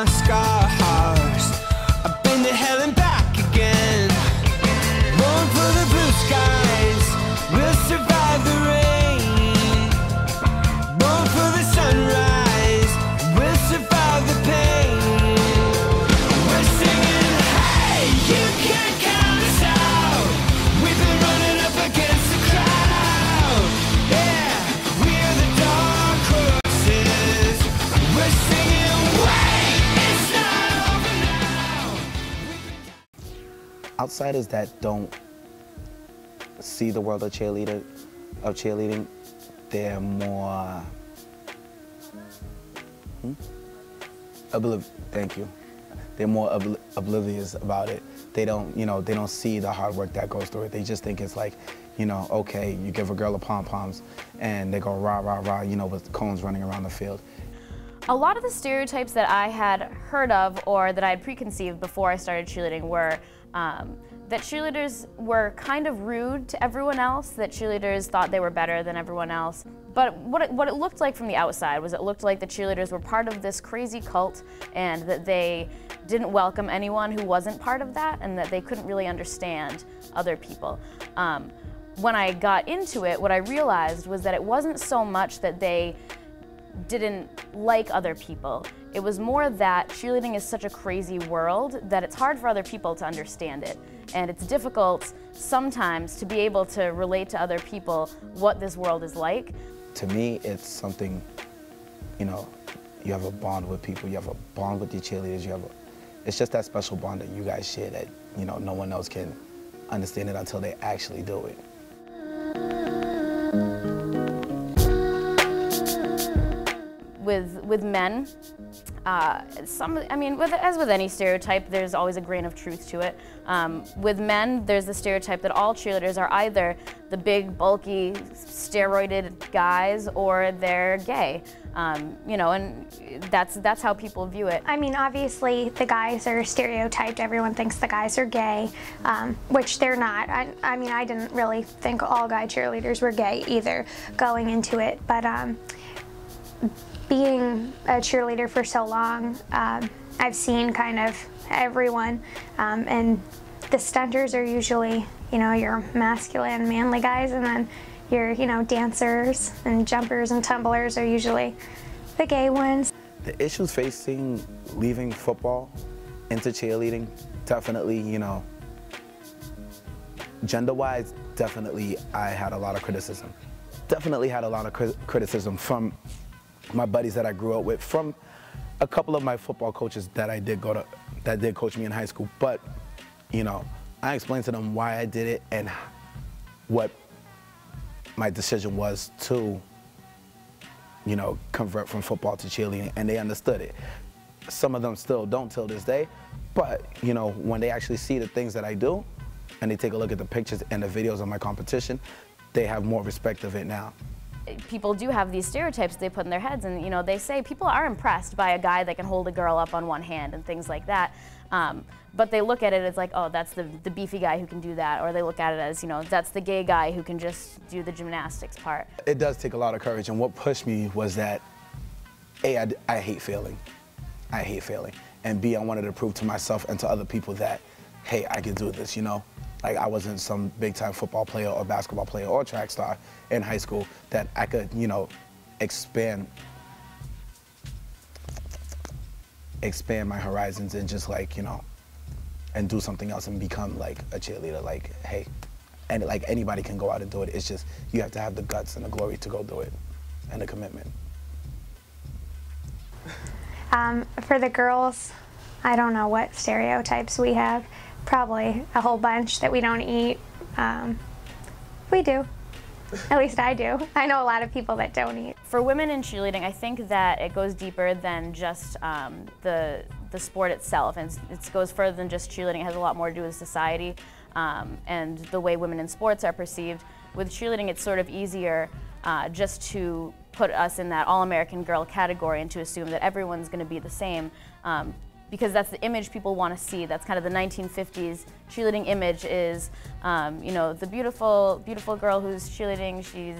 my scars. I've been to hell and back again. Born for the blue skies, we'll survive the rain. Born for the sunrise, we'll survive the pain. We're singing, hey, you can't count us out. We've been running up against the crowd. Yeah, we're the dark horses. We're singing, wait, it's not over now. Outsiders that don't see the world of cheerleading, they're more thank you. They're more oblivious about it. They don't, they don't see the hard work that goes through it. They just think it's like, okay, you give a girl a pom-poms and they go rah, rah, rah, with cones running around the field. A lot of the stereotypes that I had heard of or that I had preconceived before I started cheerleading were that cheerleaders were kind of rude to everyone else, that cheerleaders thought they were better than everyone else. But what it looked like from the outside was it looked like the cheerleaders were part of this crazy cult and that they didn't welcome anyone who wasn't part of that and that they couldn't really understand other people. When I got into it, what I realized was that it wasn't so much that they didn't like other people. It was more that cheerleading is such a crazy world that it's hard for other people to understand it. And it's difficult sometimes to be able to relate to other people what this world is like. To me, it's something, you have a bond with people, you have a bond with your cheerleaders, it's just that special bond that you guys share that, no one else can understand it until they actually do it. With men, as with any stereotype, there's always a grain of truth to it. With men, there's the stereotype that all cheerleaders are either the big, bulky, steroided guys or they're gay. And that's how people view it. I mean, obviously, the guys are stereotyped. Everyone thinks the guys are gay, which they're not. I mean, I didn't really think all guy cheerleaders were gay either going into it, but being a cheerleader for so long, I've seen kind of everyone, and the stunters are usually, your masculine, manly guys, and then your, dancers and jumpers and tumblers are usually the gay ones. The issues facing leaving football into cheerleading, definitely, gender-wise, definitely I had a lot of criticism. Definitely had a lot of criticism from my buddies that I grew up with, from a couple of my football coaches that did coach me in high school. But, I explained to them why I did it and what my decision was to, convert from football to cheerleading, and they understood it. Some of them still don't till this day, but, when they actually see the things that I do and they take a look at the pictures and the videos of my competition, they have more respect of it now. People do have these stereotypes they put in their heads, and they say people are impressed by a guy that can hold a girl up on one hand and things like that. But they look at it as like, oh, that's the beefy guy who can do that, or they look at it as, that's the gay guy who can just do the gymnastics part. It does take a lot of courage, and what pushed me was that, A, I hate failing. I hate failing. And B, I wanted to prove to myself and to other people that, hey, I can do this, Like, I wasn't some big-time football player or basketball player or track star in high school, that I could, expand my horizons and just and do something else and become like a cheerleader. Like, hey, and like anybody can go out and do it. It's just, you have to have the guts and the glory to go do it, and the commitment. For the girls, I don't know what stereotypes we have. Probably a whole bunch that we don't eat. We do. At least I do. I know a lot of people that don't eat. For women in cheerleading, I think that it goes deeper than just the sport itself, and it goes further than just cheerleading. It has a lot more to do with society and the way women in sports are perceived. With cheerleading, it's sort of easier just to put us in that all-American girl category and to assume that everyone's going to be the same. Because that's the image people want to see. That's kind of the 1950s cheerleading image is, the beautiful girl who's cheerleading. She's,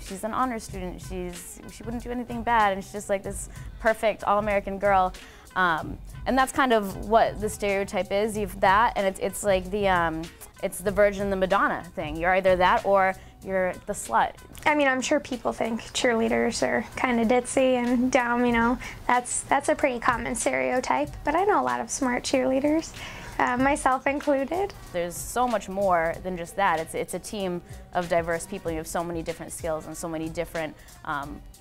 she's an honor student. She wouldn't do anything bad, and she's just like this perfect all-American girl. And that's kind of what the stereotype is. You've that, and it's like it's the Virgin and the Madonna thing. You're either that or you're the slut. I mean, I'm sure people think cheerleaders are kind of ditzy and dumb, you know. That's a pretty common stereotype, but I know a lot of smart cheerleaders, myself included. There's so much more than just that. It's a team of diverse people. You have so many different skills and so many different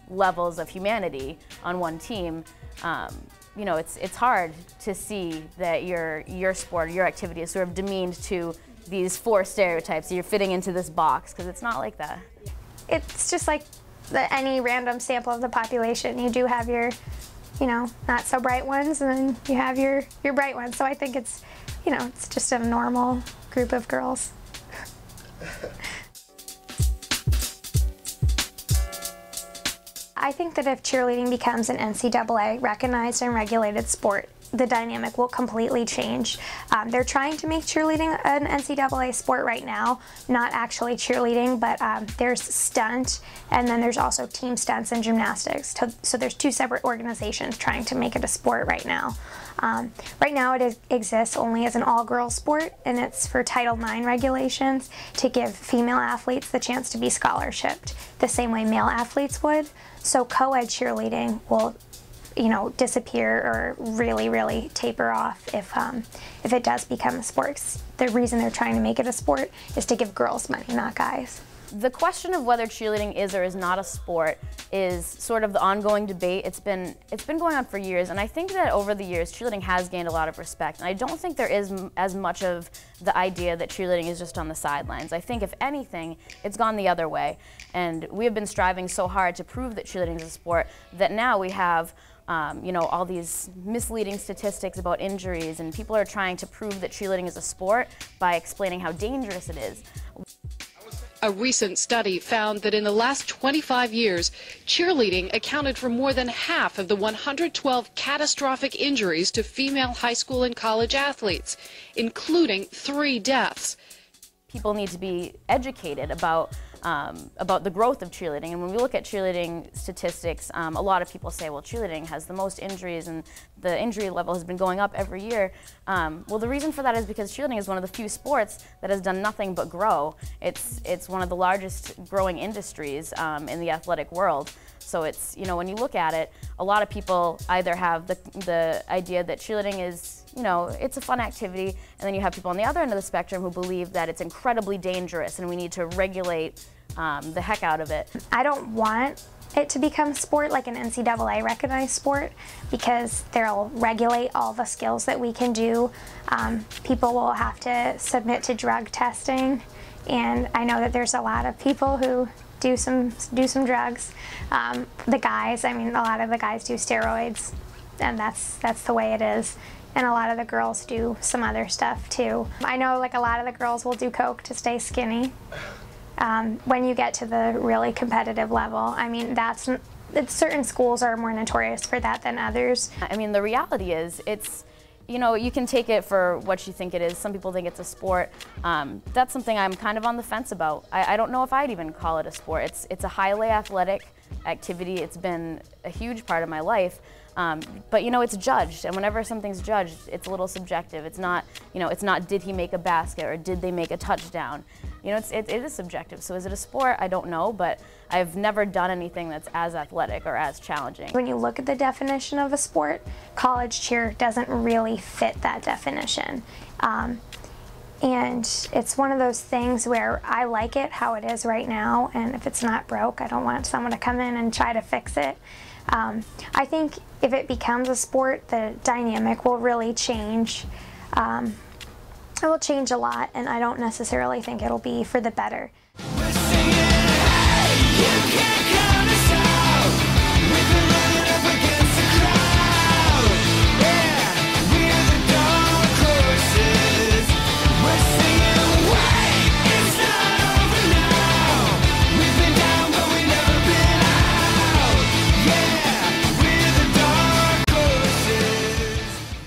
levels of humanity on one team. You know, it's hard to see that your sport, your activity is sort of demeaned to these 4 stereotypes. You're fitting into this box, because it's not like that. It's just like any random sample of the population. You do have your, you know, not so bright ones, and then you have your bright ones. So I think it's, you know, it's just a normal group of girls. I think that if cheerleading becomes an NCAA recognized and regulated sport, the dynamic will completely change. They're trying to make cheerleading an NCAA sport right now, not actually cheerleading, but there's stunt, and then there's also team stunts and gymnastics. So there's 2 separate organizations trying to make it a sport right now. Right now it exists only as an all-girls sport, and it's for Title IX regulations to give female athletes the chance to be scholarshiped the same way male athletes would. So co-ed cheerleading will, you know, disappear or really taper off if it does become a sport. The reason they're trying to make it a sport is to give girls money, not guys. The question of whether cheerleading is or is not a sport is sort of the ongoing debate. It's been going on for years, and I think that over the years cheerleading has gained a lot of respect, and I don't think there is as much of the idea that cheerleading is just on the sidelines. I think if anything, it's gone the other way, and we have been striving so hard to prove that cheerleading is a sport that now we have you know, all these misleading statistics about injuries, and people are trying to prove that cheerleading is a sport by explaining how dangerous it is. A recent study found that in the last 25 years, cheerleading accounted for more than half of the 112 catastrophic injuries to female high school and college athletes, including 3 deaths. People need to be educated about the growth of cheerleading. And when we look at cheerleading statistics, a lot of people say, well, cheerleading has the most injuries and the injury level has been going up every year. Well, the reason for that is because cheerleading is one of the few sports that has done nothing but grow. It's one of the largest growing industries in the athletic world. So it's, you know, when you look at it, a lot of people either have the idea that cheerleading is, you know, it's a fun activity, and then you have people on the other end of the spectrum who believe that it's incredibly dangerous and we need to regulate the heck out of it. I don't want it to become a sport like an NCAA recognized sport, because they'll regulate all the skills that we can do. People will have to submit to drug testing, and I know that there's a lot of people who do some drugs. The guys, I mean, a lot of the guys do steroids, and that's the way it is. And a lot of the girls do some other stuff too. I know like a lot of the girls will do coke to stay skinny. When you get to the really competitive level, I mean, certain schools are more notorious for that than others. I mean, the reality is, it's, you know, you can take it for what you think it is. Some people think it's a sport. That's something I'm kind of on the fence about. I don't know if I'd even call it a sport. It's a highly athletic activity. It's been a huge part of my life. But you know, it's judged, and whenever something's judged, it's a little subjective. It's not, you know, it's not did he make a basket or did they make a touchdown. You know, it is subjective. So is it a sport? I don't know, but I've never done anything that's as athletic or as challenging. When you look at the definition of a sport, college cheer doesn't really fit that definition. And it's one of those things where I like it how it is right now, and if it's not broke, I don't want someone to come in and try to fix it. I think if it becomes a sport, the dynamic will really change. It will change a lot, and I don't necessarily think it'll be for the better.